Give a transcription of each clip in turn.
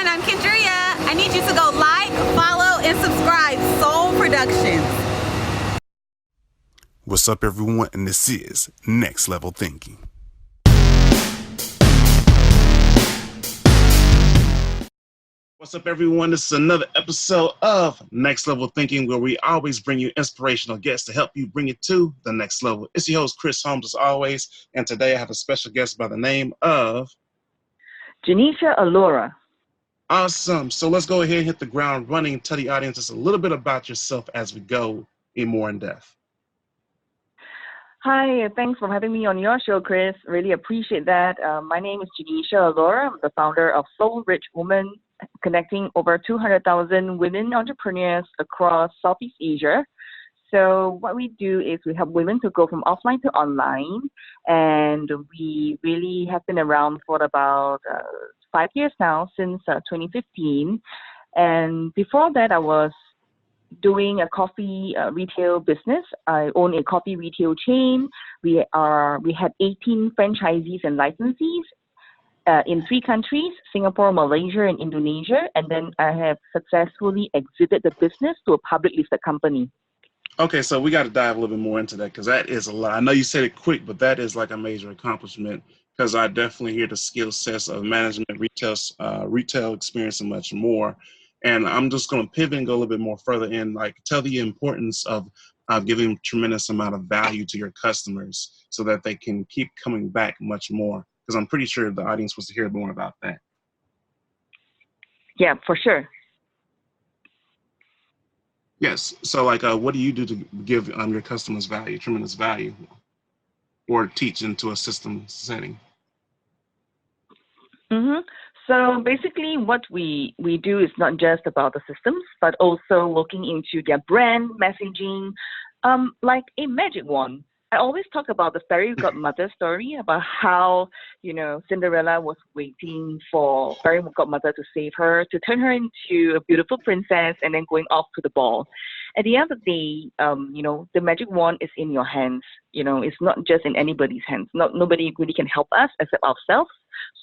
everyone, I'm Kendria. I need you to go like, follow, and subscribe Soul Productions. What's up, everyone, and this is Next Level Thinking. What's up, everyone? This is another episode of Next Level Thinking, where we always bring you inspirational guests to help you bring it to the next level. It's your host, Chris Holmes, as always, and today I have a special guest by the name of Genecia Alluora. Awesome. So let's go ahead and hit the ground running and tell the audience just a little bit about yourself as we go in more in depth. Hi, thanks for having me on your show, Chris. Really appreciate that. My name is Genecia Alluora. I'm the founder of Soul Rich Woman, connecting over 200,000 women entrepreneurs across Southeast Asia. So what we do is we help women to go from offline to online, and we really have been around for about 5 years now, since 2015. And before that, I was doing a coffee retail business. I own a coffee retail chain. We had 18 franchisees and licensees in 3 countries, Singapore, Malaysia, and Indonesia. And then I have successfully exited the business to a public listed company. Okay, so we got to dive a little bit more into that, because that is a lot. I know you said it quick, but that is like a major accomplishment, because I definitely hear the skill sets of management, retail experience, and much more. And I'm just going to pivot and go a little bit more further in, like tell the importance of giving tremendous amount of value to your customers so that they can keep coming back much more, because I'm pretty sure the audience wants to hear more about that. Yeah, for sure. Yes. So like, what do you do to give your customers value, tremendous value, or teach into a system setting? Mm-hmm. So basically what we do is not just about the systems, but also looking into their brand messaging, like a magic wand. I always talk about the fairy godmother story, about how, Cinderella was waiting for fairy godmother to save her, to turn her into a beautiful princess, and then going off to the ball. At the end of the day, the magic wand is in your hands. It's not just in anybody's hands. Nobody really can help us except ourselves.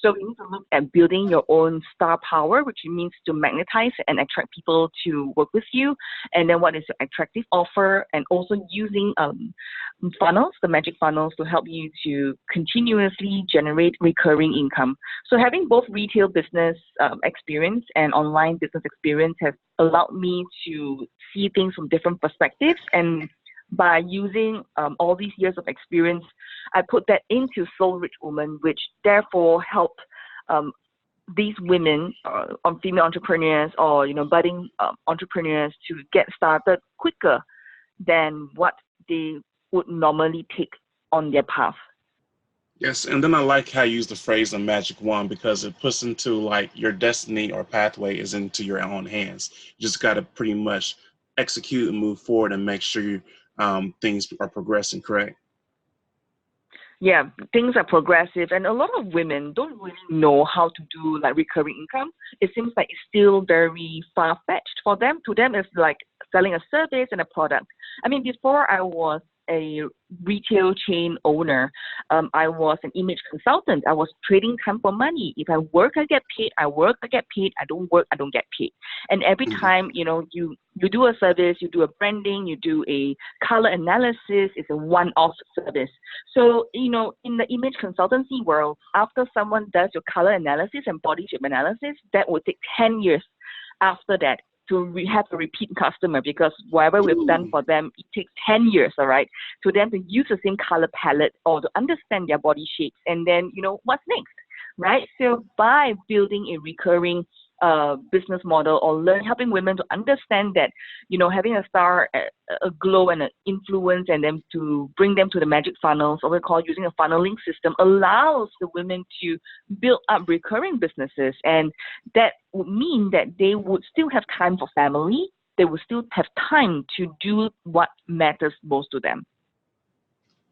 So we need to look at building your own star power, which means to magnetize and attract people to work with you. And then what is your attractive offer, and also using funnels, the magic funnels, to help you to continuously generate recurring income. So having both retail business experience and online business experience has allowed me to see things from different perspectives. And by using all these years of experience, I put that into Soul Rich Woman, which therefore help these women, female entrepreneurs or budding entrepreneurs, to get started quicker than what they would normally take on their path. Yes, and then I like how you use the phrase "a magic wand," because it puts into like your destiny or pathway is into your own hands. You just got to pretty much execute and move forward and make sure things are progressing, correct? Yeah, things are progressive, and a lot of women don't really know how to do like recurring income. It seems like it's still very far-fetched for them. To them, it's like selling a service and a product. I mean, before I was a retail chain owner, I was an image consultant. I was trading time for money. If I work, I get paid. I work, I get paid. I don't work, I don't get paid. And every time, you do a service, you do a branding, you do a color analysis, it's a one-off service. So, in the image consultancy world, after someone does your color analysis and body shape analysis, that would take 10 years after that to have a repeat customer, because whatever we've done for them, it takes 10 years, all right, to them to use the same color palette or to understand their body shapes. And then, what's next, right? So by building a recurring business model, or helping women to understand that, having a star, a glow and an influence, and then to bring them to the magic funnels, or we call using a funneling system, allows the women to build up recurring businesses. And that would mean that they would still have time for family. They would still have time to do what matters most to them.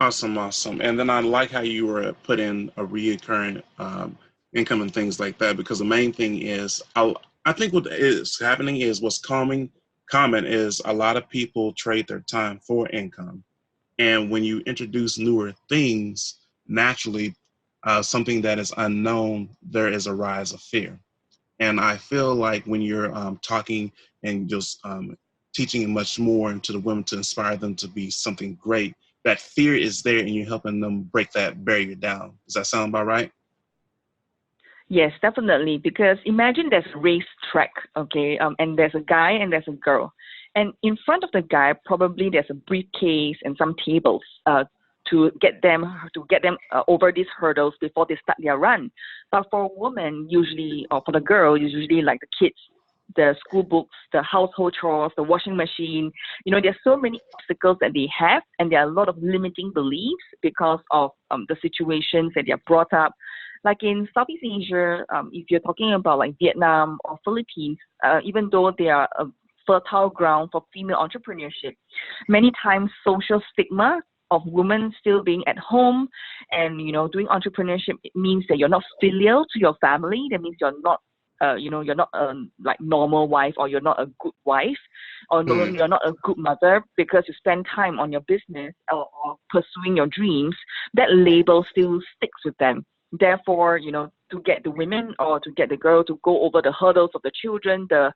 Awesome. And then I like how you were put in a reoccurring income and things like that, because the main thing is, I think what is happening is what's common is a lot of people trade their time for income. And when you introduce newer things, naturally, something that is unknown, there is a rise of fear. And I feel like when you're talking and just teaching much more into the women to inspire them to be something great, that fear is there and you're helping them break that barrier down. Does that sound about right? Yes, definitely. Because imagine there's a race track, okay, and there's a guy and there's a girl, and in front of the guy probably there's a briefcase and some tables to get them over these hurdles before they start their run. But for a woman, usually, or for the girl, usually like the kids, the school books, the household chores, the washing machine. There's so many obstacles that they have, and there are a lot of limiting beliefs because of the situations that they are brought up. Like in Southeast Asia, if you're talking about like Vietnam or Philippines, even though they are a fertile ground for female entrepreneurship, many times social stigma of women still being at home and doing entrepreneurship, it means that you're not filial to your family. That means you're not you're not a like normal wife, or you're not a good wife, or you're not a good mother because you spend time on your business or pursuing your dreams. That label still sticks with them. Therefore, to get the women or to get the girl to go over the hurdles of the children, the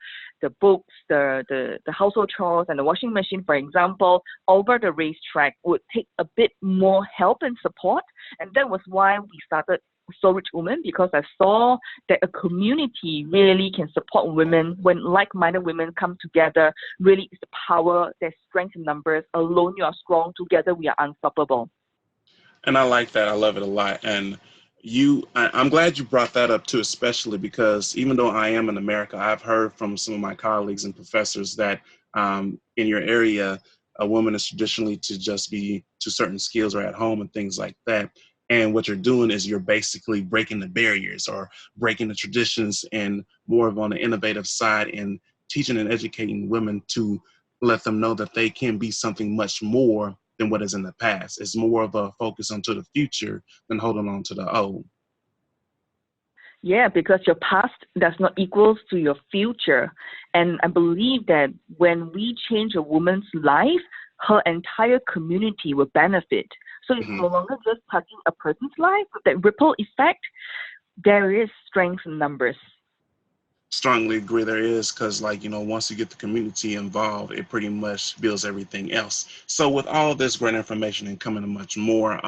books, the household chores and the washing machine, for example, over the racetrack would take a bit more help and support. And that was why we started So Rich Women, because I saw that a community really can support women when like-minded women come together. Really, it's the power, there's strength in numbers. Alone you are strong, together we are unstoppable. And I like that. I love it a lot. And I'm glad you brought that up too, especially because even though I am in America, I've heard from some of my colleagues and professors that in your area, a woman is traditionally to just be to certain skills or at home and things like that. And what you're doing is you're basically breaking the barriers or breaking the traditions and more of on the innovative side and teaching and educating women to let them know that they can be something much more than what is in the past. It's more of a focus onto the future than holding on to the old. Yeah, because your past does not equal to your future. And I believe that when we change a woman's life, her entire community will benefit. So it's no longer just touching a person's life with that ripple effect. There is strength in numbers. Strongly agree there is, because once you get the community involved, it pretty much builds everything else. So with all this great information and coming to much more,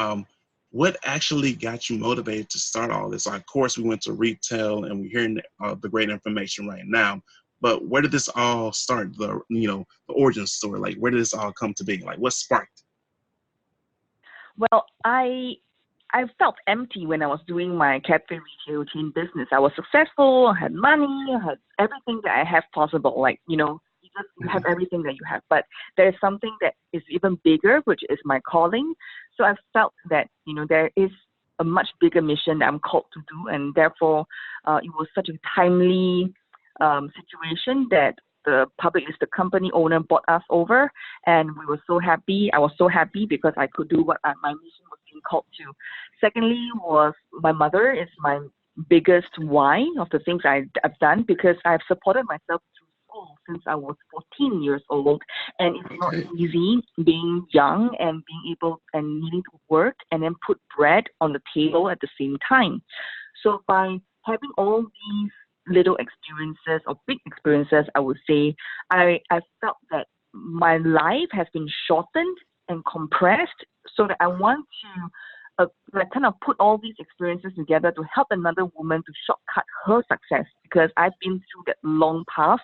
what actually got you motivated to start all this? Of course, we went to retail and we're hearing the great information right now, but where did this all start? The origin story, like where did this all come to be? Like what sparked? Well, I felt empty when I was doing my cafe retail chain business. I was successful, I had money, I had everything that I have possible. Like, you have everything that you have. But there's something that is even bigger, which is my calling. So I felt that, there is a much bigger mission that I'm called to do. And therefore, it was such a timely situation that the public listed company owner bought us over, and we were so happy. I was so happy because I could do what my mission was being called to. Secondly, was my mother is my biggest why of the things I've done, because I've supported myself through school since I was 14 years old, and it's not easy being young and being able and needing to work and then put bread on the table at the same time. So by having all these little experiences or big experiences, I would say, I felt that my life has been shortened and compressed, so that I want to kind of put all these experiences together to help another woman to shortcut her success, because I've been through that long path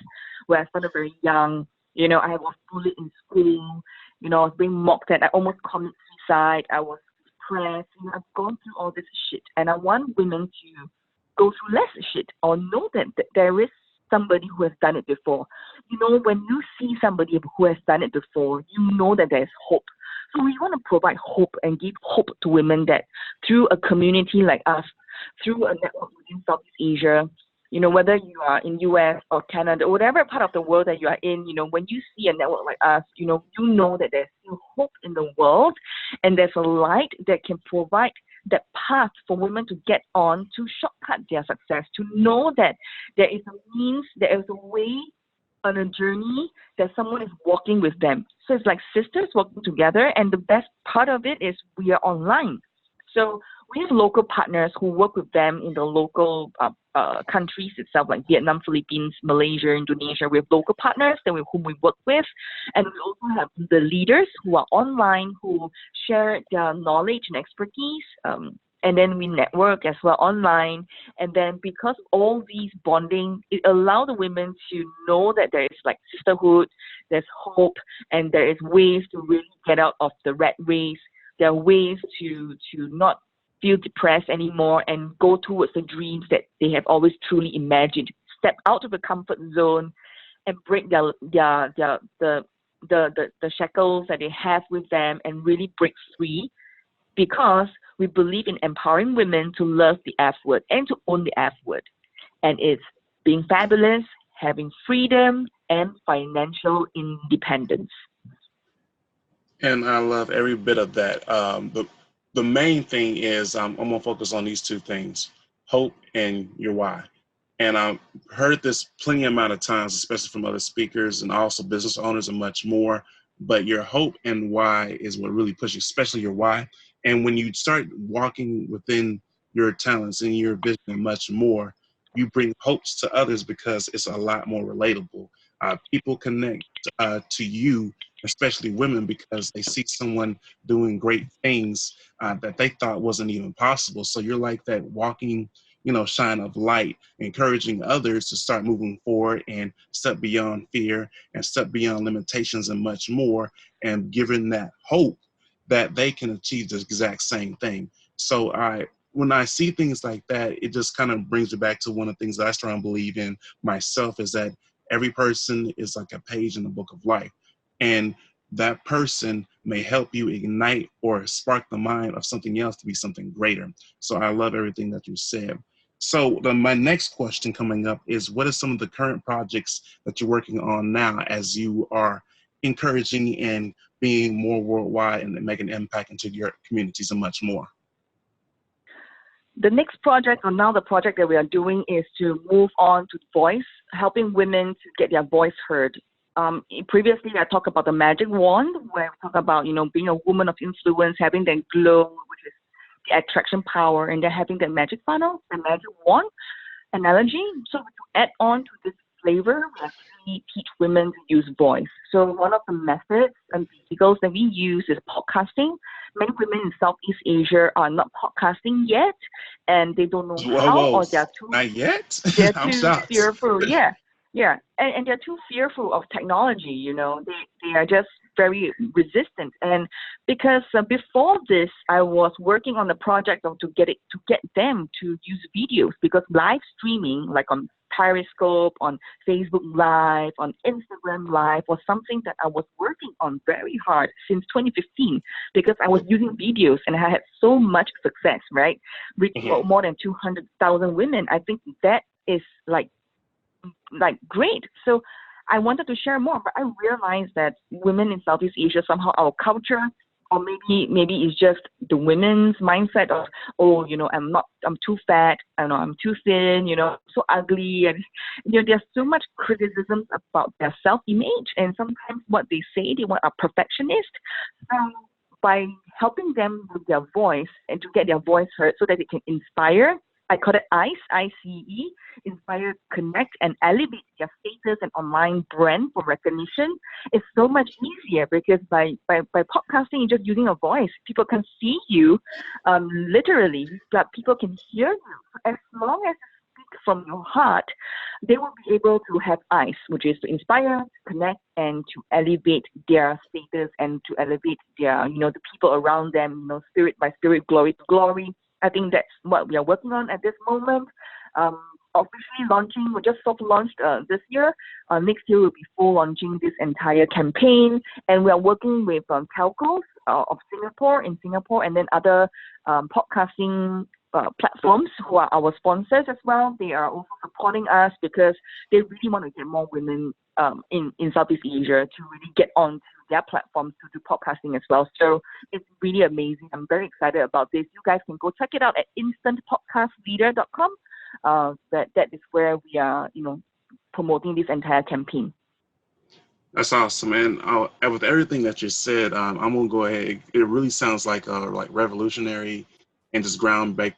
where I started very young. I was bullied in school, I was being mocked at, I almost committed suicide, I was depressed, I've gone through all this shit, and I want women to go through less shit or know that there is somebody who has done it before. When you see somebody who has done it before, you know that there's hope. So we want to provide hope and give hope to women that through a community like us, through a network within Southeast Asia, whether you are in US or Canada or whatever part of the world that you are in, when you see a network like us, you know that there's still hope in the world, and there's a light that can provide that path for women to get on, to shortcut their success, to know that there is a means, there is a way on a journey, that someone is walking with them. So it's like sisters working together, and the best part of it is we are online. So we have local partners who work with them in the local countries itself, like Vietnam, Philippines, Malaysia, Indonesia. We have local partners with whom we work with. And we also have the leaders who are online, who share their knowledge and expertise. And then we network as well online. And then because all these bonding, it allows the women to know that there is like sisterhood, there's hope, and there is ways to really get out of the rat race. There are ways to not feel depressed anymore and go towards the dreams that they have always truly imagined. Step out of the comfort zone and break the shackles that they have with them and really break free, because we believe in empowering women to love the F word and to own the F word. And it's being fabulous, having freedom, and financial independence. And I love every bit of that. The main thing is I'm going to focus on these two things, hope and your why. And I've heard this plenty amount of times, especially from other speakers and also business owners and much more. But your hope and why is what really pushes, especially your why. And when you start walking within your talents and your vision and much more, you bring hopes to others because it's a lot more relatable. People connect to you, especially women, because they see someone doing great things that they thought wasn't even possible. So you're like that walking, shine of light, encouraging others to start moving forward and step beyond fear and step beyond limitations and much more, and giving that hope that they can achieve the exact same thing. So when I see things like that, it just kind of brings me back to one of the things that I strongly believe in myself, is that every person is like a page in the book of life. And that person may help you ignite or spark the mind of something else to be something greater. So I love everything that you said. So my next question coming up is, what are some of the current projects that you're working on now as you are encouraging and being more worldwide and making an impact into your communities and much more? The next project, or now the project that we are doing, is to move on to voice, helping women to get their voice heard. Previously, I talked about the magic wand, where we talk about, being a woman of influence, having that glow, which is the attraction power, and then having that magic funnel, the magic wand analogy. So to add on to this flavor, we actually teach women to use voice. So one of the methods and vehicles that we use is podcasting. Many women in Southeast Asia are not podcasting yet, and they don't know how, or they're too not yet. They're I'm too shocked. fearful. Yeah, and they're too fearful of technology. They are just very resistant. And because before this, I was working on the project to get them to use videos, because live streaming, like on Periscope, on Facebook Live, on Instagram Live, was something that I was working on very hard since 2015, because I was using videos and I had so much success, right? Reaching more than 200,000 women. I think that is like great. So I wanted to share more, but I realized that women in Southeast Asia, somehow our culture, or maybe it's just the women's mindset of, I'm too fat, I'm too thin, so ugly, and there's so much criticism about their self-image, and sometimes what they say, they want a perfectionist. By helping them with their voice and to get their voice heard so that they can inspire, I call it ICE, I-C-E, inspire, connect, and elevate their status and online brand for recognition. It's so much easier, because by podcasting, you're just using a voice. People can see you literally, but people can hear you. As long as you speak from your heart, they will be able to have ICE, which is to inspire, connect, and to elevate their status and to elevate their, the people around them, spirit by spirit, glory to glory. I think that's what we are working on at this moment. Officially launching, we just soft launched this year. Next year we'll be full launching this entire campaign, and we are working with telcos of Singapore, and then other podcasting platforms who are our sponsors as well. They are also supporting us because they really want to get more women in Southeast Asia to really get on their platforms to do podcasting as well. So it's really amazing. I'm very excited about this. You guys can go check it out at instantpodcastleader.com. That is where we are, promoting this entire campaign. That's awesome, and with everything that you said, I'm gonna go ahead. It really sounds like revolutionary and just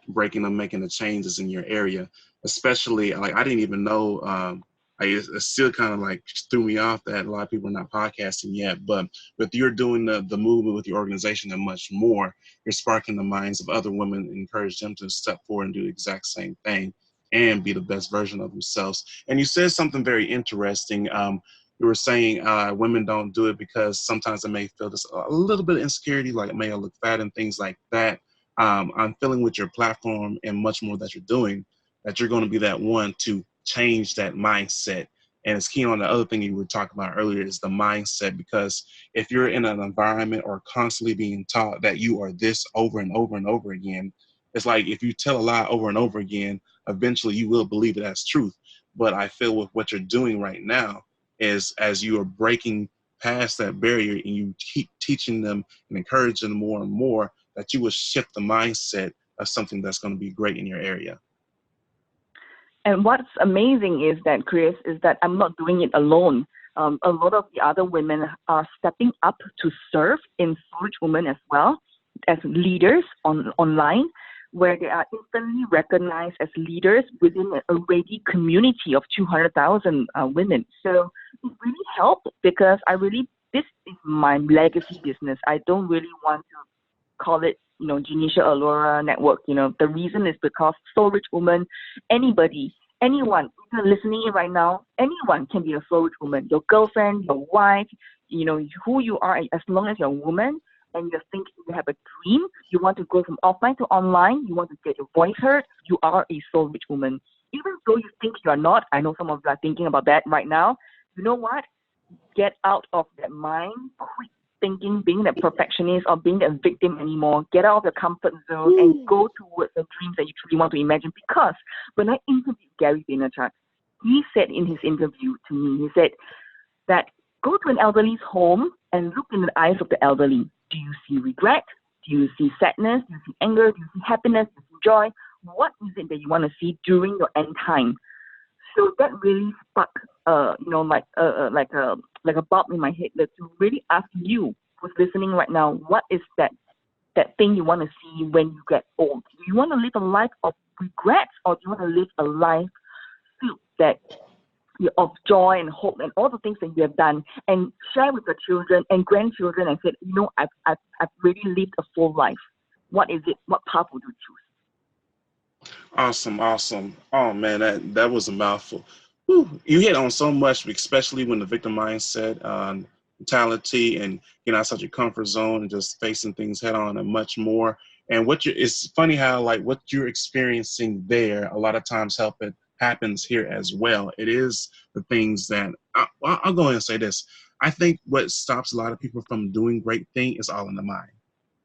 breaking them, making the changes in your area. Especially, like, I didn't even know, it still kind of like threw me off that a lot of people are not podcasting yet. But with you're doing the movement with your organization and much more, you're sparking the minds of other women, encourage them to step forward and do the exact same thing and be the best version of themselves. And you said something very interesting. You were saying women don't do it because sometimes they may feel this a little bit of insecurity, like it may look fat and things like that. I'm feeling with your platform and much more that you're doing, that you're going to be that one to change that mindset. And it's key on the other thing you were talking about earlier is the mindset, because if you're in an environment or constantly being taught that you are this over and over and over again, it's like if you tell a lie over and over again, eventually you will believe it as truth. But I feel with what you're doing right now is as you are breaking past that barrier and you keep teaching them and encouraging them more and more, that you will shift the mindset of something that's going to be great in your area. And what's amazing is that, Chris, is that I'm not doing it alone. A lot of the other women are stepping up to serve in Soul Rich Women as well, as leaders online, where they are instantly recognized as leaders within an already community of 200,000 women. So it really helped because this is my legacy business. I don't really want to call it, Genecia Alluora Network. The reason is because Soul Rich Woman, anybody, anyone listening in right now, anyone can be a Soul Rich Woman. Your girlfriend, your wife, who you are, as long as you're a woman and you think you have a dream, you want to go from offline to online, you want to get your voice heard, you are a Soul Rich Woman. Even though you think you are not, I know some of you are thinking about that right now. You know what? Get out of that mind, quit thinking, being that perfectionist or being that victim anymore. Get out of your comfort zone and go towards the dreams that you truly want to imagine. Because when I interviewed Gary Vaynerchuk, he said in his interview to me, he said that go to an elderly's home and look in the eyes of the elderly. Do you see regret? Do you see sadness? Do you see anger? Do you see happiness? Do you see joy? What is it that you want to see during your end time? So that really sparked, like a bulb in my head, that to really ask you who's listening right now, what is that thing you want to see when you get old? Do you want to live a life of regrets, or do you want to live a life filled of joy and hope and all the things that you have done, and share with your children and grandchildren and say, I've really lived a full life. What is it? What path would you choose? Awesome. Oh man, that was a mouthful. Whew. You hit on so much, especially when the victim mindset, mentality, and outside your comfort zone and just facing things head on and much more. And it's funny how like what you're experiencing there, a lot of times happens here as well. It is the things that I'll go ahead and say this. I think what stops a lot of people from doing great things is all in the mind,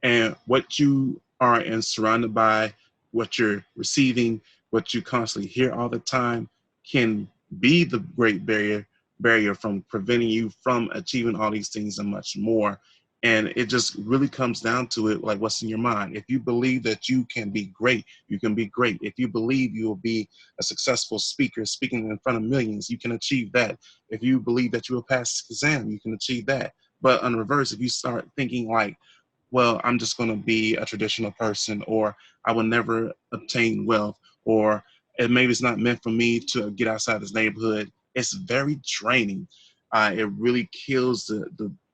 and what you are and surrounded by, what you're receiving, what you constantly hear all the time can be the great barrier from preventing you from achieving all these things and much more. And it just really comes down to it, like what's in your mind. If you believe that you can be great, you can be great. If you believe you will be a successful speaker, speaking in front of millions, you can achieve that. If you believe that you will pass the exam, you can achieve that. But on the reverse, if you start thinking like, well, I'm just going to be a traditional person, or I will never obtain wealth, or maybe it's not meant for me to get outside this neighborhood, it's very draining. It really kills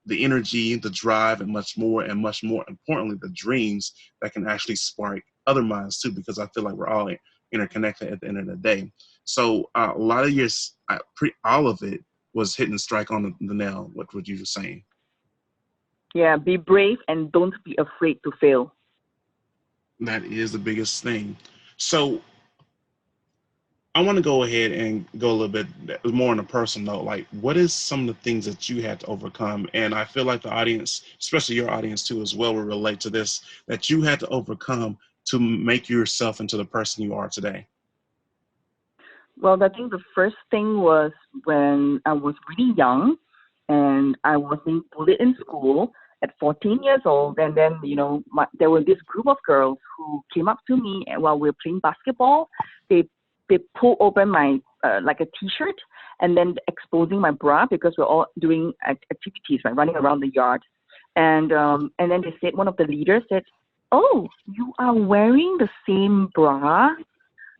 the energy, the drive, and much more importantly, the dreams that can actually spark other minds too, because I feel like we're all interconnected at the end of the day. So a lot of years, all of it was hitting strike on the nail, what you were saying. Yeah, be brave and don't be afraid to fail. That is the biggest thing. So I want to go ahead and go a little bit more on a personal note. Like, what is some of the things that you had to overcome? And I feel like the audience, especially your audience too, as well, will relate to this, that you had to overcome to make yourself into the person you are today. Well, I think the first thing was when I was really young and I was being bullied in school at 14 years old. And then, there were this group of girls who came up to me and while we were playing basketball. They pulled open my, like a t-shirt and then exposing my bra because we're all doing activities, right, running around the yard. And then they said, one of the leaders said, oh, you are wearing the same bra.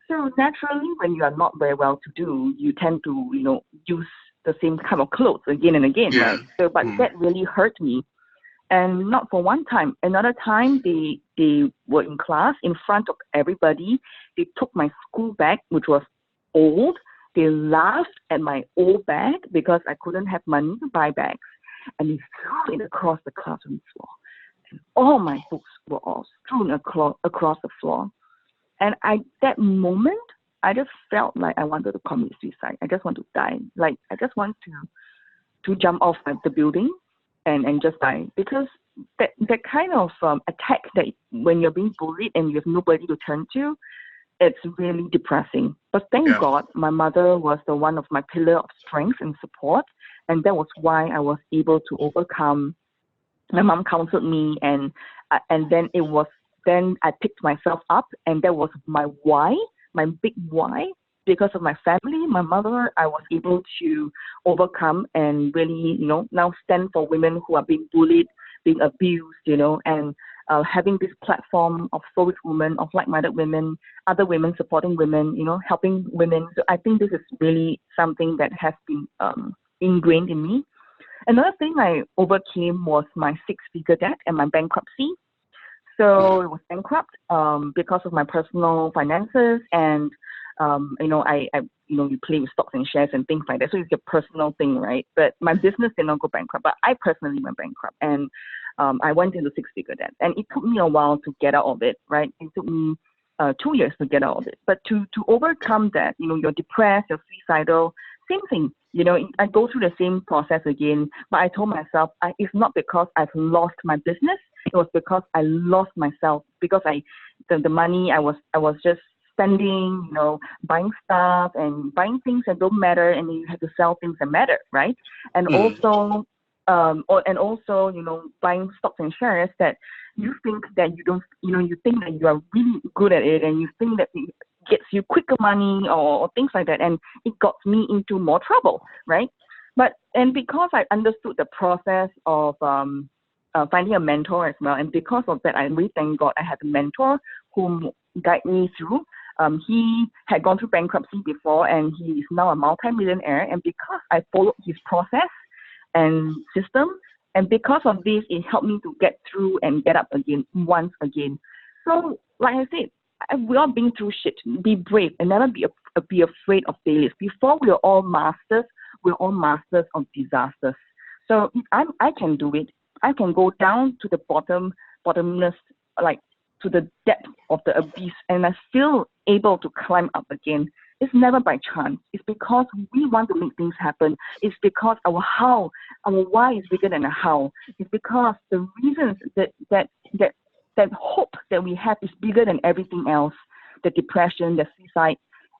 So naturally, when you are not very well to do, you tend to, use the same kind of clothes again and again, Yeah. right? So, but that really hurt me. And not for one time. Another time, they were in class in front of everybody. They took my school bag, which was old. They laughed at my old bag because I couldn't have money to buy bags. And they threw it across the classroom floor. And all my books were all strewn across the floor. And that moment, I just felt like I wanted to commit suicide. I just want to die. Like, I just want to jump off the building and just die. Because that kind of attack, that when you're being bullied and you have nobody to turn to, it's really depressing. But thank God, my mother was the one of my pillar of strength and support. And that was why I was able to overcome. My mom counseled me, and then I picked myself up, and that was my why, my big why. Because of my family, my mother, I was able to overcome and really, now stand for women who are being bullied, being abused, and having this platform of Soul Women, of like-minded women, other women supporting women, helping women. So I think this is really something that has been ingrained in me. Another thing I overcame was my 6-figure debt and my bankruptcy. So it was bankrupt because of my personal finances, and you play with stocks and shares and things like that. So it's a personal thing, right? But my business did not go bankrupt, but I personally went bankrupt, and I went into 6-figure debt, and it took me a while to get out of it, right? It took me 2 years to get out of it. But to overcome that, you're depressed, you're suicidal, same thing. I go through the same process again, but I told myself it's not because I've lost my business. It was because I lost myself, because the money I was just spending, buying stuff and buying things that don't matter, and then you have to sell things that matter, right? And also, buying stocks and shares that you think that you don't, you think that you are really good at it, and you think that it gets you quicker money or things like that, and it got me into more trouble, right? And because I understood the process of finding a mentor as well, and because of that, I really thank God I had a mentor whom guided me through. He had gone through bankruptcy before, and he is now a multi-millionaire. And because I followed his process and system, and because of this, it helped me to get through and get up again, once again. So, like I said, we are being through shit. Be brave and never be afraid of failures. Before we are all masters of disasters. So if I can do it. I can go down to the bottomless, like to the depth of the abyss, and I'm still able to climb up again. It's never by chance. It's because we want to make things happen. It's because our why is bigger than the how. It's because the reasons that hope that we have is bigger than everything else. The depression, the suicide,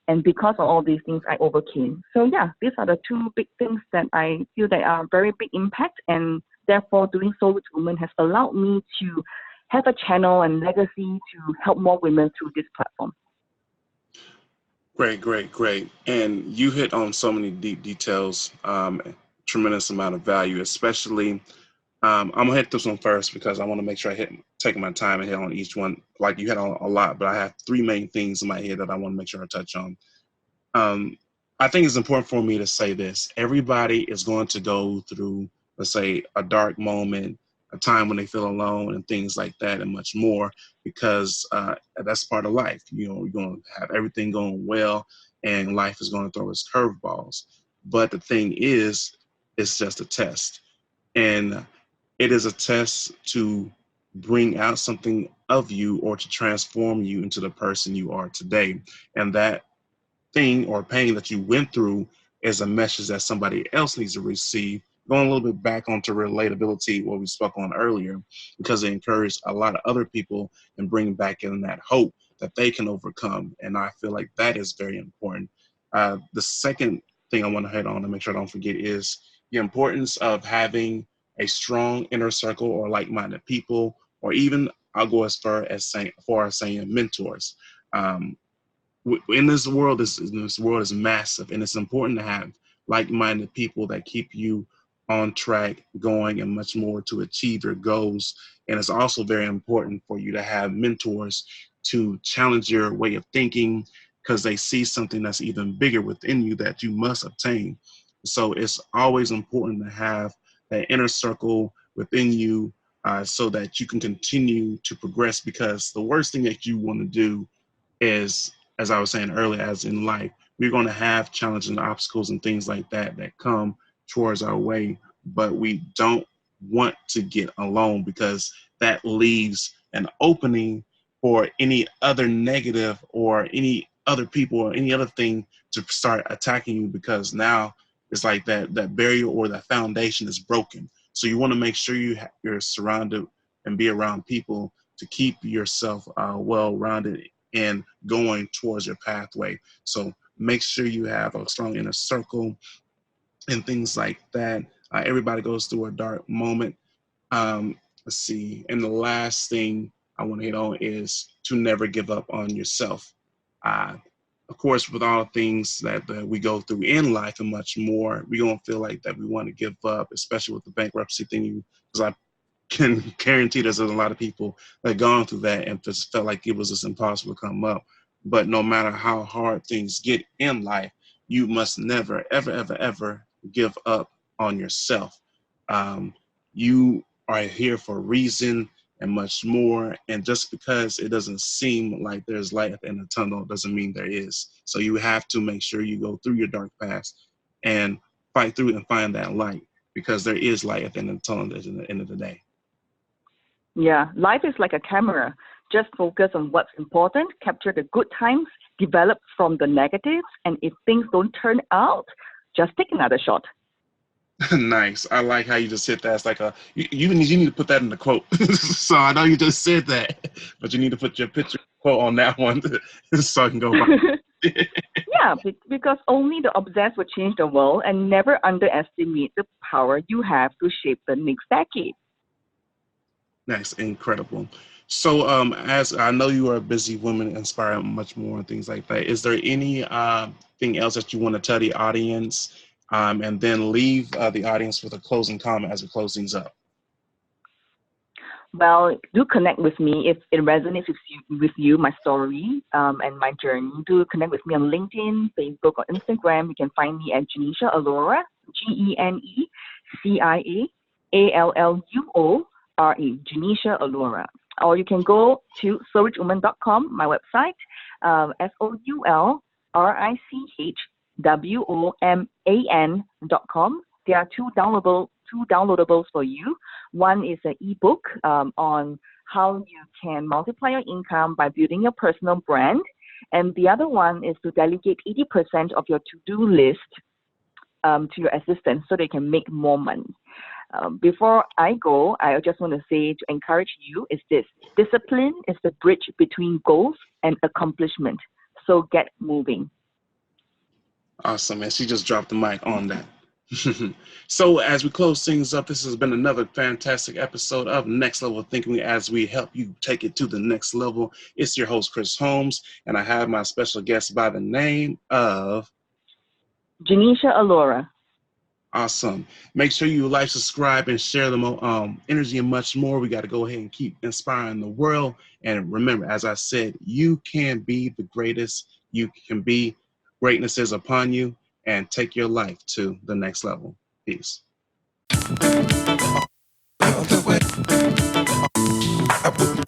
and because of all these things, I overcame. So yeah, these are the two big things that I feel that are very big impact, and therefore doing Soul Rich Women has allowed me to have a channel and legacy to help more women through this platform. Great. And you hit on so many deep details, tremendous amount of value, especially, I'm gonna hit this one first because I want to make sure I take my time and hit on each one. Like you hit on a lot, but I have 3 main things in my head that I want to make sure I touch on. I think it's important for me to say this. Everybody is going to go through, let's say, a dark moment, a time when they feel alone and things like that and much more, because that's part of life. You're going to have everything going well and life is going to throw its curveballs. But the thing is, it's just a test. And it is a test to bring out something of you or to transform you into the person you are today. And that thing or pain that you went through is a message that somebody else needs to receive. Going a little bit back onto relatability, what we spoke on earlier, because it encouraged a lot of other people and bring back in that hope that they can overcome. And I feel like that is very important. The second thing I want to hit on and make sure I don't forget is the importance of having a strong inner circle or like-minded people, or even I'll go as far as saying mentors. In this world is massive, and it's important to have like-minded people that keep you on track, going, and much more to achieve your goals. And it's also very important for you to have mentors to challenge your way of thinking, because they see something that's even bigger within you that you must obtain. So it's always important to have that inner circle within you, so that you can continue to progress, because the worst thing that you want to do is, as I was saying earlier, as in life, we're going to have challenges and obstacles and things like that that come towards our way, but we don't want to get alone, because that leaves an opening for any other negative or any other people or any other thing to start attacking you, because now it's like that barrier or that foundation is broken. So you want to make sure you're surrounded and be around people to keep yourself well-rounded and going towards your pathway. So make sure you have a strong inner circle and things like that. Everybody goes through a dark moment. Let's see. And the last thing I want to hit on is to never give up on yourself. Of course, with all things that we go through in life and much more, we don't feel like that we want to give up, especially with the bankruptcy thing, because I can guarantee there's a lot of people that have gone through that and just felt like it was just impossible to come up. But no matter how hard things get in life, you must never, ever, ever, ever give up on yourself. You are here for a reason and much more. And just because it doesn't seem like there's light at the end of the tunnel doesn't mean there is. So you have to make sure you go through your dark past and fight through it and find that light, because there is light at the end of the tunnel at the end of the day. Yeah, life is like a camera. Just focus on what's important, capture the good times, develop from the negatives, and if things don't turn out, just take another shot. Nice. I like how you just hit that. It's like you need to put that in the quote. So I know you just said that, but you need to put your picture quote on that one so I can go by. Yeah, because only the obsessed will change the world, and never underestimate the power you have to shape the next decade. That's incredible. So as I know you are a busy woman, inspiring much more and things like that, is there any thing else that you want to tell the audience, and then leave the audience with a closing comment as we close things up? Well, do connect with me if it resonates with you, my story and my journey. Do connect with me on LinkedIn, Facebook, or Instagram. You can find me at Genecia Alluora, GENECIA ALLUORA, Genecia Alluora. Or you can go to soulrichwoman.com, my website, SOULRICHWOMAN.com. There are two downloadables for you. One is an ebook on how you can multiply your income by building your personal brand. And the other one is to delegate 80% of your to-do list to your assistant so they can make more money. Before I go, I just want to say, to encourage you, is this: discipline is the bridge between goals and accomplishment. So get moving. Awesome, and she just dropped the mic on that. So as we close things up, this has been another fantastic episode of Next Level Thinking as we help you take it to the next level. It's your host, Chris Holmes, and I have my special guest by the name of Genecia Alluora. Awesome. Make sure you like, subscribe, and share the energy and much more. We got to go ahead and keep inspiring the world. And remember, as I said, you can be the greatest. You can be. Greatness is upon you, and take your life to the next level. Peace. I wouldn't